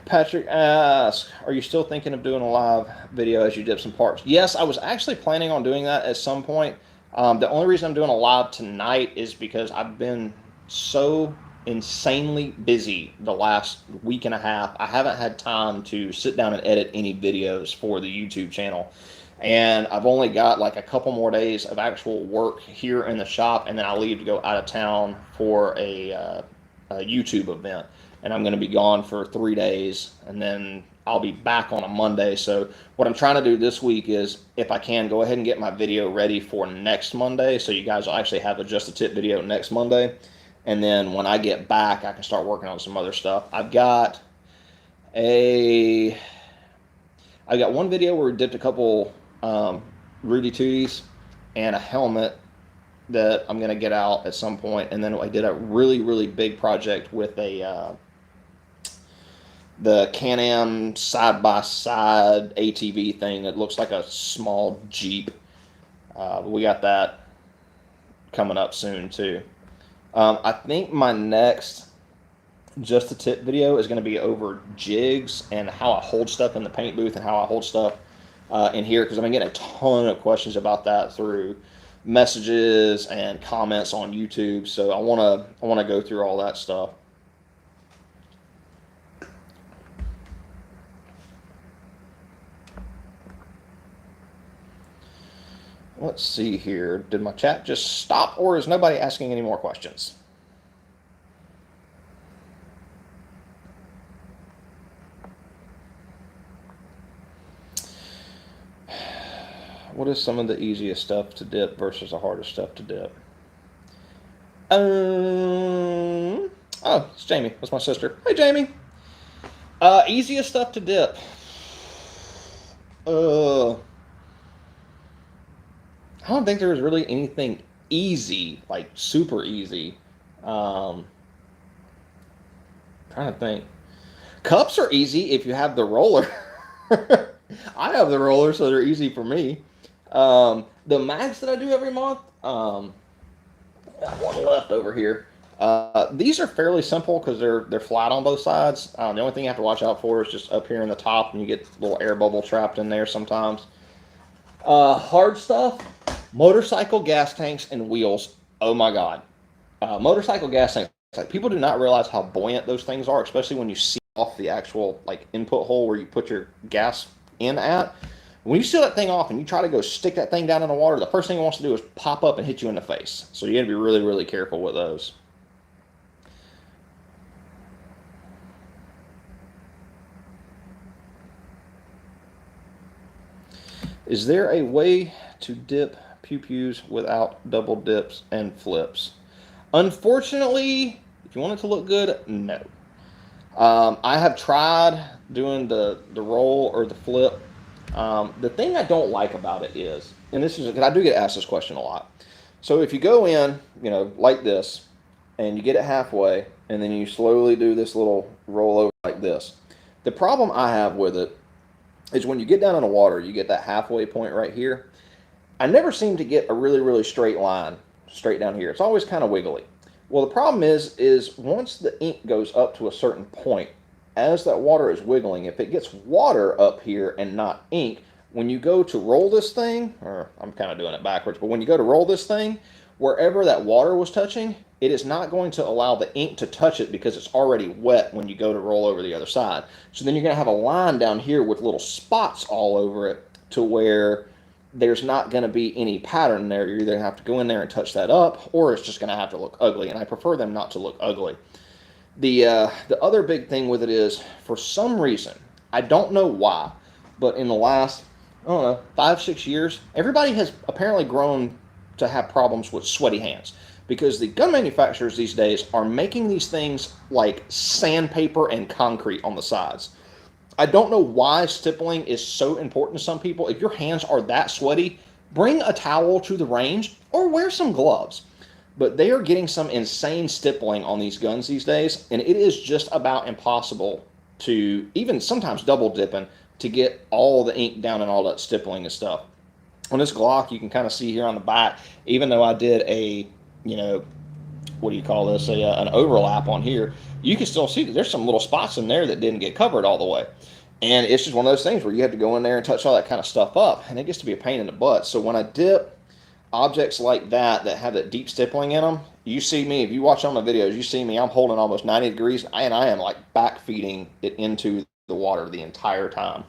Patrick asks, are you still thinking of doing a live video as you dip some parts? Yes, I was actually planning on doing that at some point. The only reason I'm doing a live tonight is because I've been so insanely busy the last week and a half. I haven't had time to sit down and edit any videos for the YouTube channel. And I've only got like a couple more days of actual work here in the shop, and then I leave to go out of town for a YouTube event. And I'm going to be gone for 3 days, and then I'll be back on a Monday. So what I'm trying to do this week is, if I can, go ahead and get my video ready for next Monday, so you guys will actually have a Just a Tip video next Monday. And then when I get back, I can start working on some other stuff. I've got one video where we dipped a couple Rudy Tooties and a helmet that I'm going to get out at some point. And then I did a really, really big project with the Can-Am side-by-side ATV thing that looks like a small Jeep. We got that coming up soon too. I think my next Just a Tip video is going to be over jigs and how I hold stuff in the paint booth and how I hold stuff in here, because I've been getting a ton of questions about that through messages and comments on YouTube. So I want to go through all that stuff. Let's see here. Did my chat just stop, or is nobody asking any more questions? What is some of the easiest stuff to dip versus the hardest stuff to dip? Oh, it's Jamie. That's my sister. Hey, Jamie. Easiest stuff to dip. I don't think there was really anything easy, like super easy. Trying to think. Cups are easy if you have the roller. I have the roller, so they're easy for me. The mags that I do every month, I got one left over here. These are fairly simple because they're flat on both sides. The only thing you have to watch out for is just up here in the top, and you get a little air bubble trapped in there sometimes. Hard stuff, motorcycle gas tanks and wheels. Oh my God. Motorcycle gas tanks, like, people do not realize how buoyant those things are, especially when you see off the actual like input hole where you put your gas in at. When you seal that thing off and you try to go stick that thing down in the water, the first thing it wants to do is pop up and hit you in the face. So you got to be really, really careful with those. Is there a way to dip pews without double dips and flips? Unfortunately, if you want it to look good, no. I have tried doing the roll or the flip. The thing I don't like about it is, and this is because I do get asked this question a lot. So if you go in, like this, and you get it halfway, and then you slowly do this little roll over like this. The problem I have with it is when you get down in the water, you get that halfway point right here. I never seem to get a really, really straight line straight down here. It's always kind of wiggly. Well, the problem is once the ink goes up to a certain point, as that water is wiggling, if it gets water up here and not ink, when you go to roll this thing, or I'm kind of doing it backwards, but when you go to roll this thing, wherever that water was touching, it is not going to allow the ink to touch it because it's already wet when you go to roll over the other side. So then you're going to have a line down here with little spots all over it to where there's not going to be any pattern there. You're either going to have to go in there and touch that up, or it's just going to have to look ugly, and I prefer them not to look ugly. The other big thing with it is, for some reason, I don't know why, but in the last, I don't know, 5-6 years, everybody has apparently grown to have problems with sweaty hands, because the gun manufacturers these days are making these things like sandpaper and concrete on the sides. I don't know why stippling is so important to some people. If your hands are that sweaty, bring a towel to the range or wear some gloves. But they are getting some insane stippling on these guns these days, and it is just about impossible to, even sometimes double dipping, to get all the ink down and all that stippling and stuff. On this Glock, you can kind of see here on the back, even though I did a, you know, what do you call this, an overlap on here, you can still see that there's some little spots in there that didn't get covered all the way. And it's just one of those things where you have to go in there and touch all that kind of stuff up, and it gets to be a pain in the butt. So when I dip objects like that have that deep stippling in them, you see me, if you watch on my videos, you see me, I'm holding almost 90 degrees, and I am like back feeding it into the water the entire time.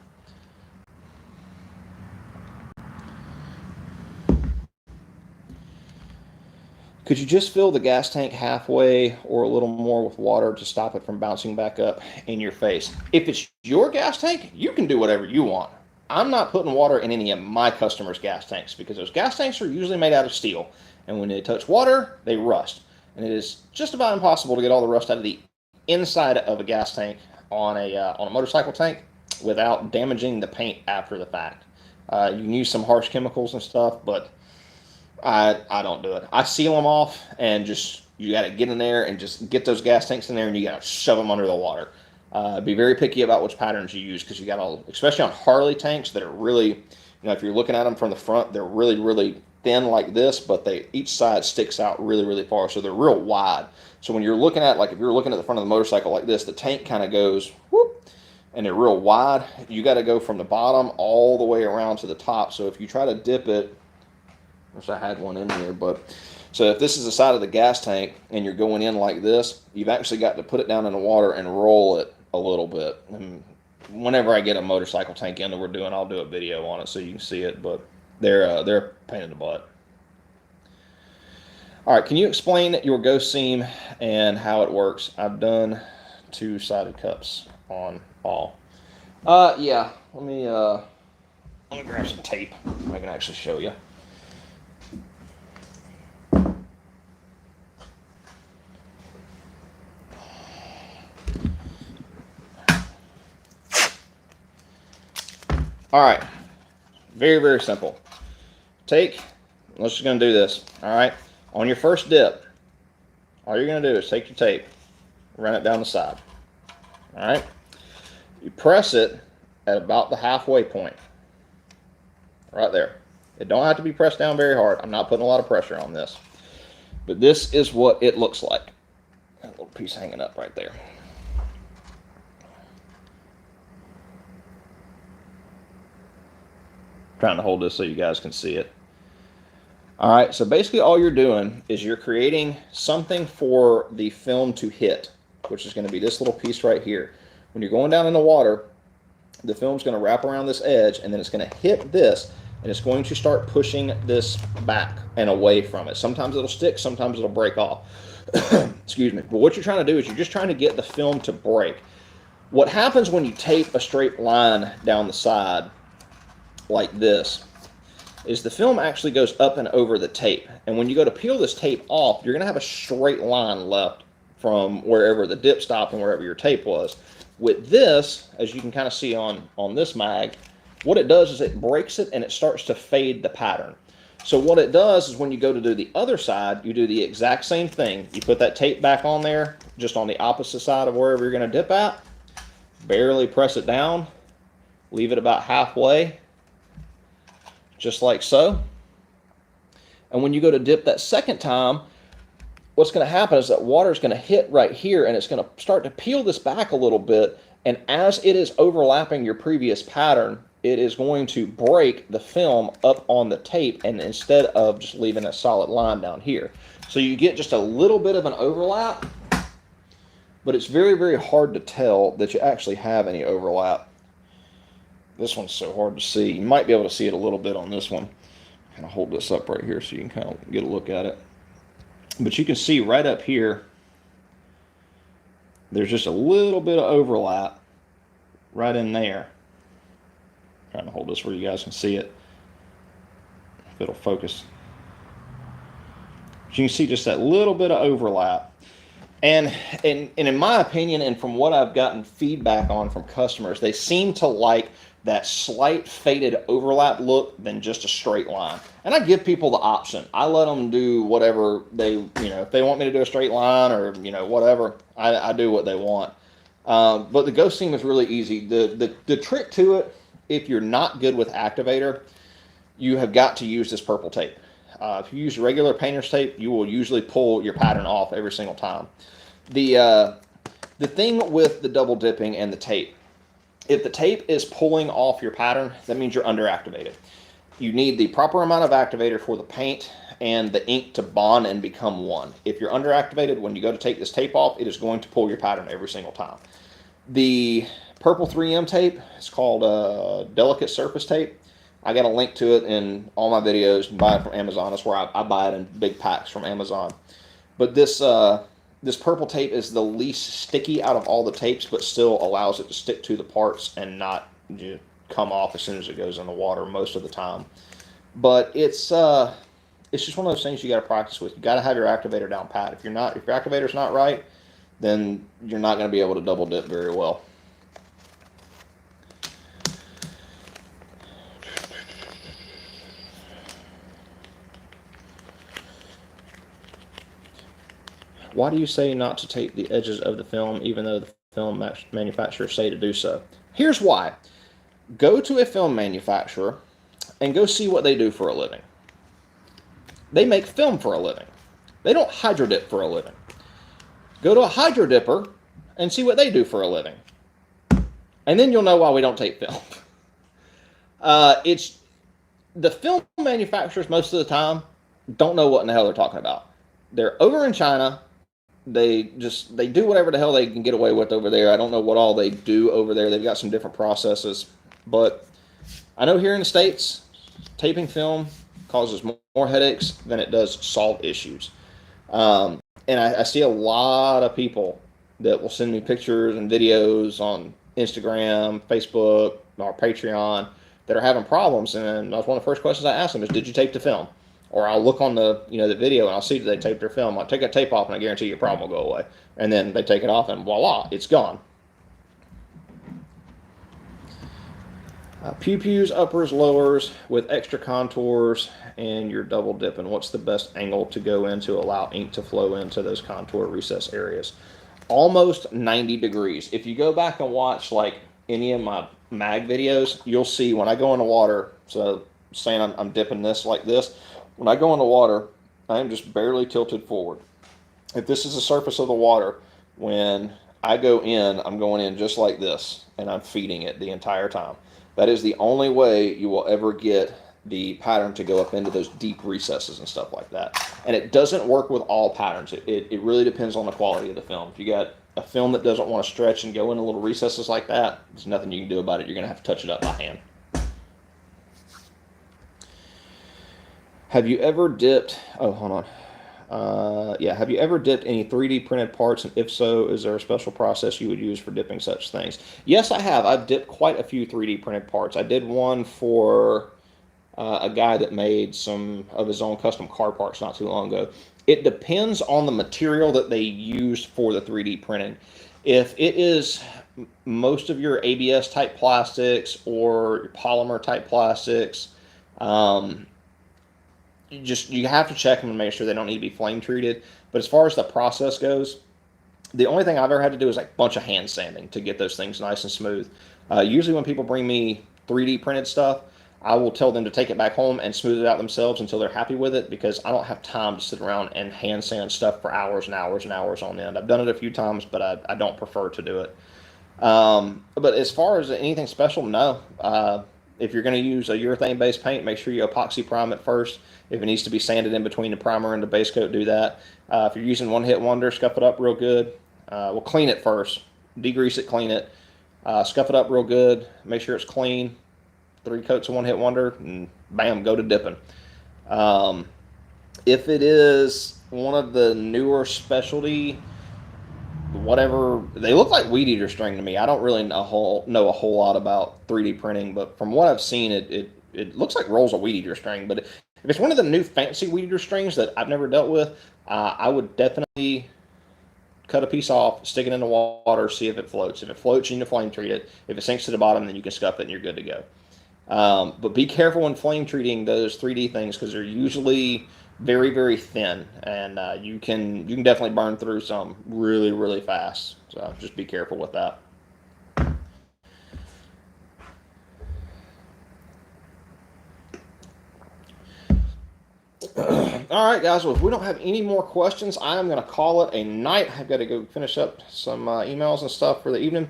Could you just fill the gas tank halfway or a little more with water to stop it from bouncing back up in your face? If it's your gas tank, you can do whatever you want. I'm not putting water in any of my customers' gas tanks because those gas tanks are usually made out of steel. And when they touch water, they rust. And it is just about impossible to get all the rust out of the inside of a gas tank on a motorcycle tank without damaging the paint after the fact. You can use some harsh chemicals and stuff, but I don't do it. I seal them off, and just, you got to get in there and just get those gas tanks in there, and you got to shove them under the water. Be very picky about which patterns you use, because you got all, especially on Harley tanks that are really, you know, if you're looking at them from the front, they're really, really thin like this, but each side sticks out really, really far, so they're real wide. So when you're looking at, like if you're looking at the front of the motorcycle like this, the tank kind of goes whoop, and they're real wide. You got to go from the bottom all the way around to the top. So if you try to dip it, wish I had one in here, but so if this is the side of the gas tank and you're going in like this, you've actually got to put it down in the water and roll it a little bit. And whenever I get a motorcycle tank in that we're doing, I'll do a video on it so you can see it, but they're a pain in the butt. All right, can you explain your ghost seam and how it works? I've done two-sided cups on all. Yeah, let me grab some tape. I can actually show you. All right, very, very simple. Let's just gonna do this, all right? On your first dip, all you're gonna do is take your tape, run it down the side, all right? You press it at about the halfway point, right there. It don't have to be pressed down very hard. I'm not putting a lot of pressure on this, but this is what it looks like. That little piece hanging up right there. Trying to hold this so you guys can see it. All right, so basically all you're doing is you're creating something for the film to hit, which is going to be this little piece right here. When you're going down in the water, the film's going to wrap around this edge, and then it's going to hit this, and it's going to start pushing this back and away from it. Sometimes it'll stick, sometimes it'll break off. Excuse me. But what you're trying to do is you're just trying to get the film to break. What happens when you tape a straight line down the side like this is the film actually goes up and over the tape, and when you go to peel this tape off, you're going to have a straight line left from wherever the dip stopped and wherever your tape was. With this, as you can kind of see on this mag, what it does is it breaks it and it starts to fade the pattern. So what it does is when you go to do the other side, you do the exact same thing. You put that tape back on there, just on the opposite side of wherever you're going to dip at, barely press it down, leave it about halfway, just like so. And when you go to dip that second time, what's going to happen is that water is going to hit right here, and it's going to start to peel this back a little bit. And as it is overlapping your previous pattern, it is going to break the film up on the tape, and instead of just leaving a solid line down here. So you get just a little bit of an overlap, but it's very, very hard to tell that you actually have any overlap. This one's so hard to see. You might be able to see it a little bit on this one. I'm going to hold this up right here so you can kind of get a look at it. But you can see right up here, there's just a little bit of overlap right in there. I'm trying to hold this where you guys can see it, if it'll focus. But you can see just that little bit of overlap. And, and in my opinion, and from what I've gotten feedback on from customers, they seem to like that slight faded overlap look than just a straight line. And I give people the option. I let them do whatever they, if they want me to do a straight line or, whatever, I do what they want. But the ghost seam is really easy. The trick to it, if you're not good with Activator, you have got to use this purple tape. If you use regular painter's tape, you will usually pull your pattern off every single time. The thing with the double dipping and the tape, if the tape is pulling off your pattern, that means you're underactivated. You need the proper amount of activator for the paint and the ink to bond and become one. If you're underactivated, when you go to take this tape off, it is going to pull your pattern every single time. The purple 3M tape is called Delicate Surface Tape. I got a link to it in all my videos. You can buy it from Amazon. That's where I buy it in big packs from Amazon. But this purple tape is the least sticky out of all the tapes, but still allows it to stick to the parts and not come off as soon as it goes in the water most of the time. But it's just one of those things you got to practice with. You got to have your activator down pat. If your activator's not right, then you're not going to be able to double dip very well. Why do you say not to tape the edges of the film even though the film manufacturers say to do so? Here's why. Go to a film manufacturer and go see what they do for a living. They make film for a living. They don't hydro dip for a living. Go to a hydro dipper and see what they do for a living. And then you'll know why we don't tape film. It's the film manufacturers most of the time don't know what in the hell they're talking about. They're over in China. They do whatever the hell they can get away with over there. I don't know what all they do over there. They've got some different processes. But I know here in the States, taping film causes more headaches than it does solve issues. And I see a lot of people that will send me pictures and videos on Instagram, Facebook, or Patreon that are having problems. And that's one of the first questions I ask them is, did you tape the film? Or I'll look on the the video and I'll see that they taped their film. I'll take that tape off and I guarantee your problem will go away. And then they take it off and voila, it's gone. Pews, uppers, lowers with extra contours, and you're double dipping. What's the best angle to go in to allow ink to flow into those contour recess areas? Almost 90 degrees. If you go back and watch like any of my mag videos, you'll see when I go in the water, so saying I'm dipping this like this, when I go in the water, I am just barely tilted forward. If this is the surface of the water, when I go in, I'm going in just like this, and I'm feeding it the entire time. That is the only way you will ever get the pattern to go up into those deep recesses and stuff like that. And it doesn't work with all patterns. It really depends on the quality of the film. If you got a film that doesn't want to stretch and go into little recesses like that, there's nothing you can do about it. You're going to have to touch it up by hand. Have you ever dipped, hold on. Have you ever dipped any 3D printed parts? And if so, is there a special process you would use for dipping such things? Yes, I have. I've dipped quite a few 3D printed parts. I did one for a guy that made some of his own custom car parts not too long ago. It depends on the material that they used for the 3D printing. If it is most of your ABS type plastics or your polymer type plastics, you have to check them and make sure they don't need to be flame treated. But as far as the process goes, the only thing I've ever had to do is like a bunch of hand sanding to get those things nice and smooth. Usually when people bring me 3D printed stuff, I will tell them to take it back home and smooth it out themselves until they're happy with it, because I don't have time to sit around and hand sand stuff for hours and hours and hours on end. I've done it a few times, but I don't prefer to do it. But as far as anything special, no. If you're going to use a urethane-based paint, make sure you epoxy prime it first. If it needs to be sanded in between the primer and the base coat, do that. If you're using One Hit Wonder, scuff it up real good. We'll clean it first. Degrease it, clean it. Scuff it up real good. Make sure it's clean. 3 coats of One Hit Wonder, and bam, go to dipping. If it is one of the newer specialty, whatever, they look like weed eater string to me. I don't really know a whole lot about 3D printing, but from what I've seen, it looks like rolls of weed eater string. But if it's one of the new fancy weed eater strings that I've never dealt with, I would definitely cut a piece off, stick it in the water, see if it floats. If it floats, you need to flame treat it. If it sinks to the bottom, then you can scuff it and you're good to go. But be careful when flame treating those 3D things because they're usually very, very thin, and you can definitely burn through some really, really fast. So just be careful with that. All right, guys. Well, if we don't have any more questions, I am going to call it a night. I've got to go finish up some emails and stuff for the evening.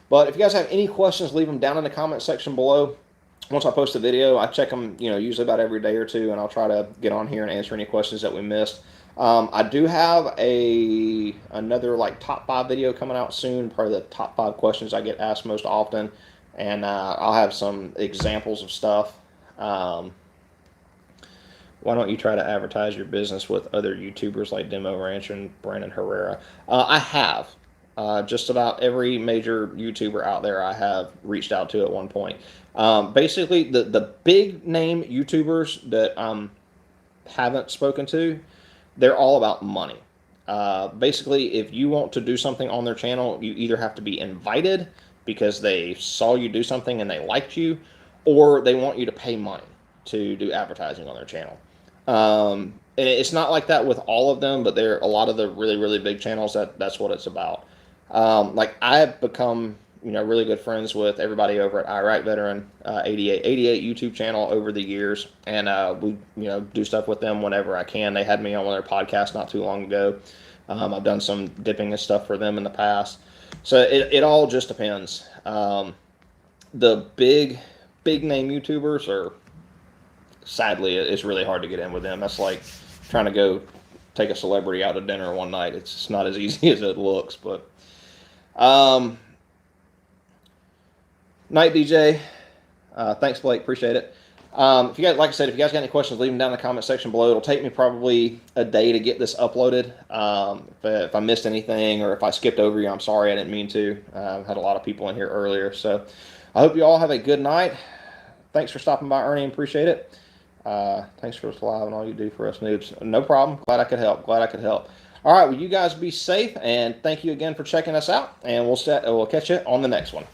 But if you guys have any questions, leave them down in the comment section below. Once I post a video, I check them, usually about every day or two, and I'll try to get on here and answer any questions that we missed. I do have another like top 5 video coming out soon, probably the top 5 questions I get asked most often, and I'll have some examples of stuff. Why don't you try to advertise your business with other YouTubers like Demo Ranch and Brandon Herrera? I have. Just about every major YouTuber out there I have reached out to at one point. Basically, the big name YouTubers that haven't spoken to, they're all about money. Basically, if you want to do something on their channel, you either have to be invited because they saw you do something and they liked you, or they want you to pay money to do advertising on their channel. And it's not like that with all of them, but there are a lot of the really, really big channels that's what it's about. Like I have become, really good friends with everybody over at Iraq Veteran 88 YouTube channel over the years, and we do stuff with them whenever I can. They had me on one of their podcasts not too long ago. I've done some dipping and stuff for them in the past, so it all just depends. The big name YouTubers are, sadly, it's really hard to get in with them. That's like trying to go take a celebrity out to dinner one night. It's just not as easy as it looks. But night, DJ. Thanks, Blake. Appreciate it. If you guys, like I said, if you guys got any questions, leave them down in the comment section below. It'll take me probably a day to get this uploaded. If I missed anything or if I skipped over you, I'm sorry. I didn't mean to. I've had a lot of people in here earlier. So I hope you all have a good night. Thanks for stopping by, Ernie. Appreciate it. Thanks for live and all you do for us noobs. No problem. Glad I could help. All right. Well, you guys be safe, and thank you again for checking us out. And we'll catch you on the next one.